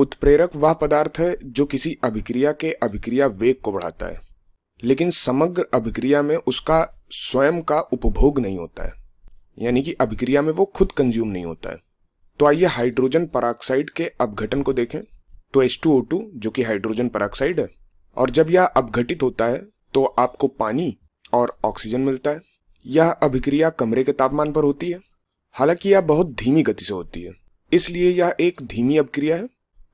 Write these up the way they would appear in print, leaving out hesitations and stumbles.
उत्प्रेरक वह पदार्थ है जो किसी अभिक्रिया के अभिक्रिया वेग को बढ़ाता है, लेकिन समग्र अभिक्रिया में उसका स्वयं का उपभोग नहीं होता है, यानी कि अभिक्रिया में वो खुद कंज्यूम नहीं होता है। तो आइए हाइड्रोजन पराक्साइड के अपघटन को देखें। तो H2O2 जो कि हाइड्रोजन पराक्साइड है, और जब यह अपघटित होता है तो आपको पानी और ऑक्सीजन मिलता है। यह अभिक्रिया कमरे के तापमान पर होती है, हालांकि यह बहुत धीमी गति से होती है, इसलिए यह एक धीमी अभिक्रिया है।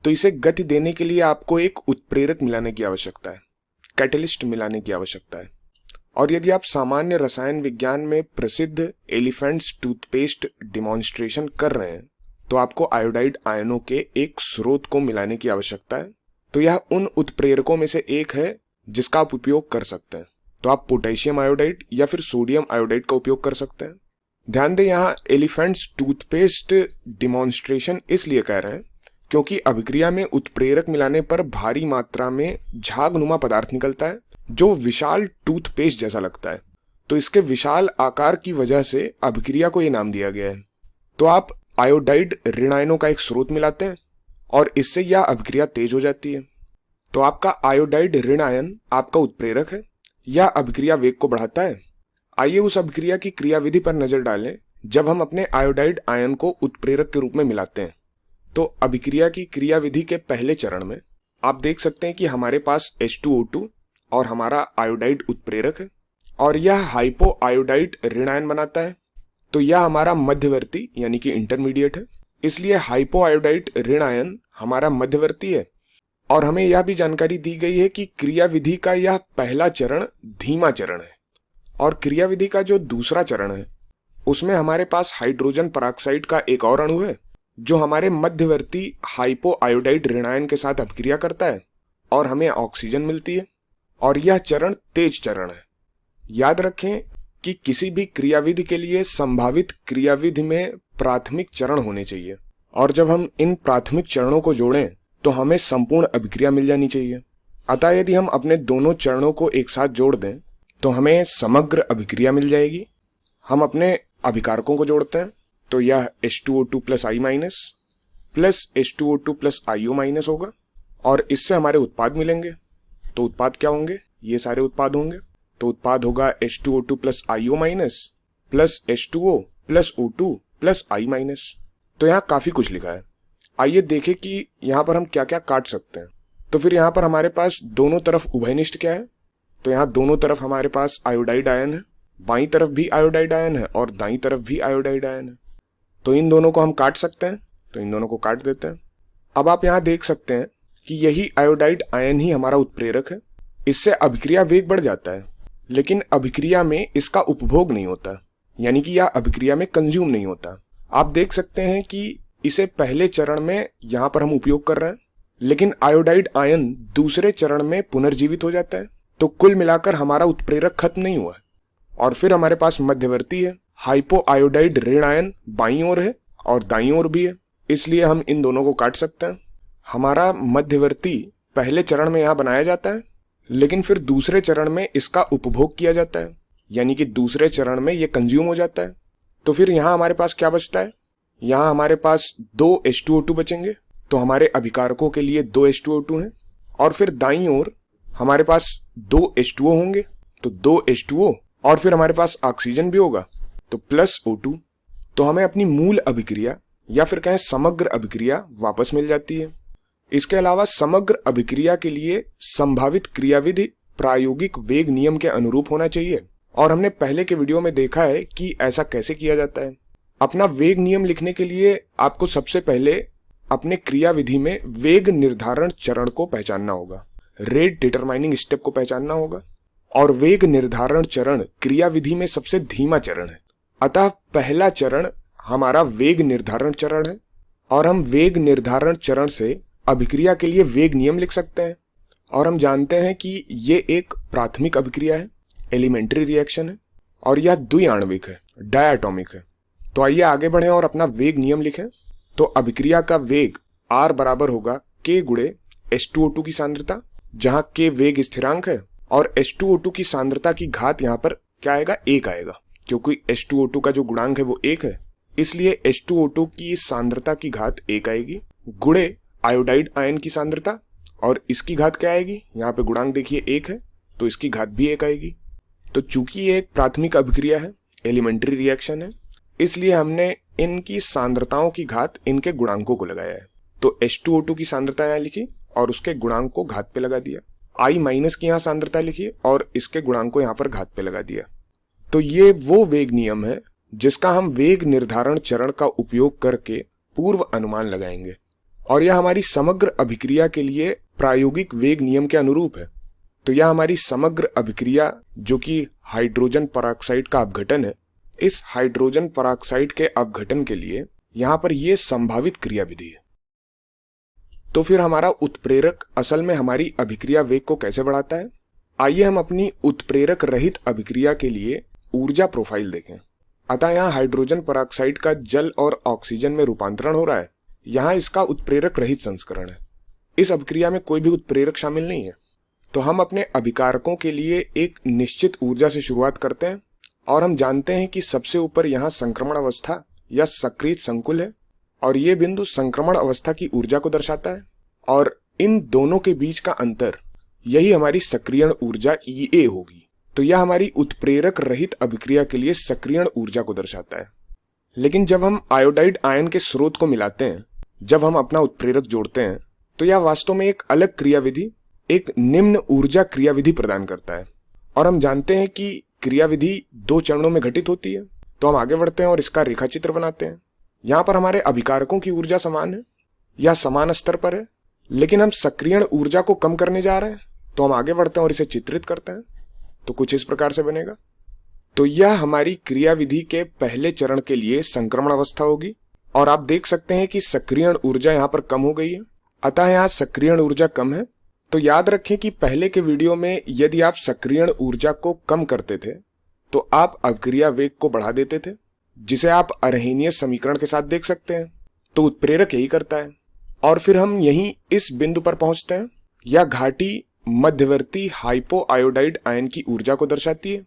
तो इसे गति देने के लिए आपको एक उत्प्रेरक मिलाने की आवश्यकता है, कैटलिस्ट मिलाने की आवश्यकता है। और यदि आप सामान्य रसायन विज्ञान में प्रसिद्ध एलिफेंट्स टूथपेस्ट डिमॉन्स्ट्रेशन कर रहे हैं तो आपको आयोडाइड आयनों के एक स्रोत को मिलाने की आवश्यकता है। तो यह उन उत्प्रेरकों में से एक है जिसका आप उपयोग कर सकते हैं। तो आप पोटेशियम आयोडाइड या फिर सोडियम आयोडाइड का उपयोग कर सकते हैं। ध्यान दें, यहाँ एलिफेंट्स टूथपेस्ट डिमॉन्स्ट्रेशन इसलिए कह रहे हैं क्योंकि अभिक्रिया में उत्प्रेरक मिलाने पर भारी मात्रा में झागनुमा पदार्थ निकलता है जो विशाल टूथपेस्ट जैसा लगता है। तो इसके विशाल आकार की वजह से अभिक्रिया को यह नाम दिया गया है। तो आप आयोडाइड ऋण आयनों का एक स्रोत मिलाते हैं और इससे यह अभिक्रिया तेज हो जाती है। तो आपका आयोडाइड ऋण आयन आपका उत्प्रेरक है, यह अभिक्रिया वेग को बढ़ाता है। आइए उस अभिक्रिया की क्रियाविधि पर नजर डालें जब हम अपने आयोडाइड आयन को उत्प्रेरक के रूप में मिलाते हैं। तो अभिक्रिया की क्रियाविधि के पहले चरण में आप देख सकते हैं कि हमारे पास H2O2 और हमारा आयोडाइड उत्प्रेरक है और यह हाइपो आयोडाइड ऋण आयन बनाता है। तो यह हमारा मध्यवर्ती यानी कि इंटरमीडिएट है, इसलिए हाइपो आयोडाइड ऋण आयन हमारा मध्यवर्ती है। और हमें यह भी जानकारी दी गई है कि क्रियाविधि का यह पहला चरण धीमा चरण है और क्रियाविधि का जो दूसरा चरण है उसमें हमारे पास हाइड्रोजन पराक्साइड का एक और अणु है जो हमारे मध्यवर्ती हाइपो आयोडाइड ऋण आयन के साथ अभिक्रिया करता है और हमें ऑक्सीजन मिलती है। और यह चरण तेज चरण है। याद रखें कि किसी भी क्रियाविधि के लिए संभावित क्रियाविधि में प्राथमिक चरण होने चाहिए, और जब हम इन प्राथमिक चरणों को जोड़ें तो हमें संपूर्ण अभिक्रिया मिल जानी चाहिए। अतः यदि हम अपने दोनों चरणों को एक साथ जोड़ दें तो हमें समग्र अभिक्रिया मिल जाएगी। हम अपने अभिकारकों को जोड़ते हैं तो यह H2O2 plus I minus plus H2O2 plus IO minus होगा और इससे हमारे उत्पाद मिलेंगे। तो उत्पाद क्या होंगे? ये सारे उत्पाद होंगे। तो उत्पाद होगा H2O2 plus IO minus plus H2O plus O2 plus I minus. तो यहाँ काफी कुछ लिखा है। आइए देखें कि यहाँ पर हम क्या क्या काट सकते हैं। तो फिर यहाँ पर हमारे पास दोनों तरफ उभयनिष्ठ क्या है? तो यहाँ दोनों तरफ हमारे पास आयोडाइड आयन है, बाईं तरफ भी आयोडाइड आयन है और दाईं तरफ भी आयोडाइड आयन है। तो इन दोनों को हम काट सकते हैं, तो इन दोनों को काट देते हैं। अब आप यहाँ देख सकते हैं कि यही आयोडाइड आयन ही हमारा उत्प्रेरक है। इससे अभिक्रिया वेग बढ़ जाता है, लेकिन अभिक्रिया में इसका उपभोग नहीं होता, यानी कि यह अभिक्रिया में कंज्यूम नहीं होता। आप देख सकते हैं कि इसे पहले चरण में यहाँ पर हम उपयोग कर रहे हैं, लेकिन आयोडाइड आयन दूसरे चरण में पुनर्जीवित हो जाता है। तो कुल मिलाकर हमारा उत्प्रेरक खत्म नहीं हुआ है। और फिर हमारे पास मध्यवर्ती है, हाइपो आयोडाइड ऋण आयन बाईं ओर है और दाईं ओर भी है, इसलिए हम इन दोनों को काट सकते हैं। हमारा मध्यवर्ती पहले चरण में यहाँ बनाया जाता है, लेकिन फिर दूसरे चरण में इसका उपभोग किया जाता है, यानी कि दूसरे चरण में ये कंज्यूम हो जाता है। तो फिर यहाँ हमारे पास क्या बचता है? यहाँ हमारे पास 2 H2O2 बचेंगे। तो हमारे अभिकारकों के लिए 2 H2O2 हैं। और फिर दाईं ओर हमारे पास 2 H2O होंगे, तो 2 H2O और फिर हमारे पास ऑक्सीजन भी होगा, तो प्लस O2। तो हमें अपनी मूल अभिक्रिया या फिर कहें समग्र अभिक्रिया वापस मिल जाती है। इसके अलावा समग्र अभिक्रिया के लिए संभावित क्रियाविधि प्रायोगिक वेग नियम के अनुरूप होना चाहिए, और हमने पहले के वीडियो में देखा है कि ऐसा कैसे किया जाता है। अपना वेग नियम लिखने के लिए आपको सबसे पहले अपने क्रियाविधि में वेग निर्धारण चरण को पहचानना होगा, रेट डिटरमाइनिंग स्टेप को पहचानना होगा। और वेग निर्धारण चरण क्रियाविधि में सबसे धीमा चरण है, अतः पहला चरण हमारा वेग निर्धारण चरण है। और हम वेग निर्धारण चरण से अभिक्रिया के लिए वेग नियम लिख सकते हैं। और हम जानते हैं कि ये एक प्राथमिक अभिक्रिया है, एलिमेंट्री रिएक्शन है, और यह द्विआण्विक है, डायटोमिक है। तो आइए आगे बढ़ें और अपना वेग नियम लिखें। तो अभिक्रिया का वेग R बराबर होगा K गुणे H2O2 की सांद्रता, जहां K वेग स्थिरांक है, और H2O2 की सांद्रता की घात यहाँ पर क्या आएगा? 1 आएगा, क्योंकि H2O2 का जो गुणांक है वो 1 है, इसलिए H2O2 की सांद्रता की घात 1 आएगी, गुणे आयोडाइड आयन की सांद्रता, और इसकी घात क्या आएगी, यहाँ पे गुणांक देखिए 1 है तो इसकी घात भी 1 आएगी। तो चूंकि ये एक प्राथमिक अभिक्रिया है, एलिमेंट्री रिएक्शन है, इसलिए हमने इनकी सांद्रताओं की घात इनके गुणांकों को लगाया है। तो H2O2 की सांद्रता यहाँ लिखी और उसके गुणांक को घात पे लगा दिया, I माइनस की यहाँ सांद्रता लिखी और इसके गुणांक को यहाँ पर घात पे लगा दिया। तो ये वो वेग नियम है जिसका हम वेग निर्धारण चरण का उपयोग करके पूर्व अनुमान लगाएंगे, और यह हमारी समग्र अभिक्रिया के लिए प्रायोगिक वेग नियम के अनुरूप है। तो यह हमारी समग्र अभिक्रिया जो कि हाइड्रोजन पराऑक्साइड का अपघटन है, इस हाइड्रोजन पराऑक्साइड के अपघटन के लिए यहाँ पर यह संभावित क्रियाविधि है। तो फिर हमारा उत्प्रेरक असल में हमारी अभिक्रिया वेग को कैसे बढ़ाता है? आइए हम अपनी उत्प्रेरक रहित अभिक्रिया के लिए ऊर्जा प्रोफाइल देखें। अतः यहाँ हाइड्रोजन पराऑक्साइड का जल और ऑक्सीजन में रूपांतरण हो रहा है, यहाँ इसका उत्प्रेरक रहित संस्करण है। इस अभिक्रिया में कोई भी उत्प्रेरक शामिल नहीं है। तो हम अपने अभिकारकों के लिए एक निश्चित ऊर्जा से शुरुआत करते हैं, और हम जानते हैं कि सबसे ऊपर यहाँ संक्रमण अवस्था या सक्रिय संकुल है, और ये बिंदु संक्रमण अवस्था की ऊर्जा को दर्शाता है, और इन दोनों के बीच का अंतर यही हमारी सक्रियण ऊर्जा EA होगी। तो यह हमारी उत्प्रेरक रहित अभिक्रिया के लिए सक्रियण ऊर्जा को दर्शाता है। लेकिन जब हम आयोडाइड आयन के स्रोत को मिलाते हैं, जब हम अपना उत्प्रेरक जोड़ते हैं, तो यह वास्तव में एक अलग क्रियाविधि, एक निम्न ऊर्जा क्रियाविधि प्रदान करता है। और हम जानते हैं कि क्रियाविधि 2 चरणों में घटित होती है। तो हम आगे बढ़ते हैं और इसका रेखाचित्र बनाते हैं। यहाँ पर हमारे अभिकारकों की ऊर्जा समान है या समान स्तर पर है, लेकिन हम सक्रियण ऊर्जा को कम करने जा रहे हैं। तो हम आगे बढ़ते हैं और इसे चित्रित करते हैं। तो कुछ इस प्रकार से बनेगा। तो यह हमारी क्रियाविधि के पहले चरण के लिए संक्रमण अवस्था होगी, और आप देख सकते हैं कि सक्रियण ऊर्जा यहाँ पर कम हो गई है, अतः यहाँ सक्रियण ऊर्जा कम है। तो याद रखें कि पहले के वीडियो में यदि आप सक्रियण ऊर्जा को कम करते थे तो आप अभिक्रिया वेग को बढ़ा देते थे, जिसे आप अरहेनियस समीकरण के साथ देख सकते हैं। तो उत्प्रेरक यही करता है। और फिर हम यहीं इस बिंदु पर पहुंचते हैं। यह घाटी मध्यवर्ती हाइपो आयोडाइड आयन की ऊर्जा को दर्शाती है,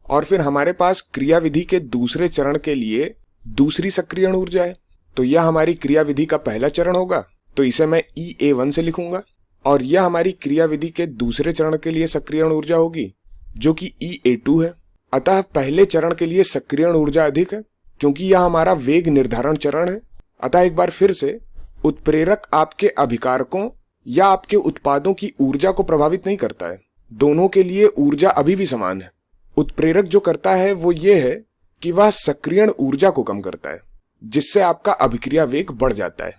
और फिर हमारे पास क्रियाविधि के दूसरे चरण के लिए दूसरी सक्रियण ऊर्जा है। तो यह हमारी क्रियाविधि का पहला चरण होगा, तो इसे मैं EA1 से लिखूंगा, और यह हमारी क्रियाविधि के दूसरे चरण के लिए सक्रियण ऊर्जा होगी जो कि EA2 है। अतः पहले चरण के लिए सक्रियण ऊर्जा अधिक है क्योंकि यह हमारा वेग निर्धारण चरण है। अतः एक बार फिर से उत्प्रेरक आपके अभिकारकों या आपके उत्पादों की ऊर्जा को प्रभावित नहीं करता है, दोनों के लिए ऊर्जा अभी भी समान है। उत्प्रेरक जो करता है वो ये है कि वह सक्रियण ऊर्जा को कम करता है, जिससे आपका अभिक्रिया वेग बढ़ जाता है।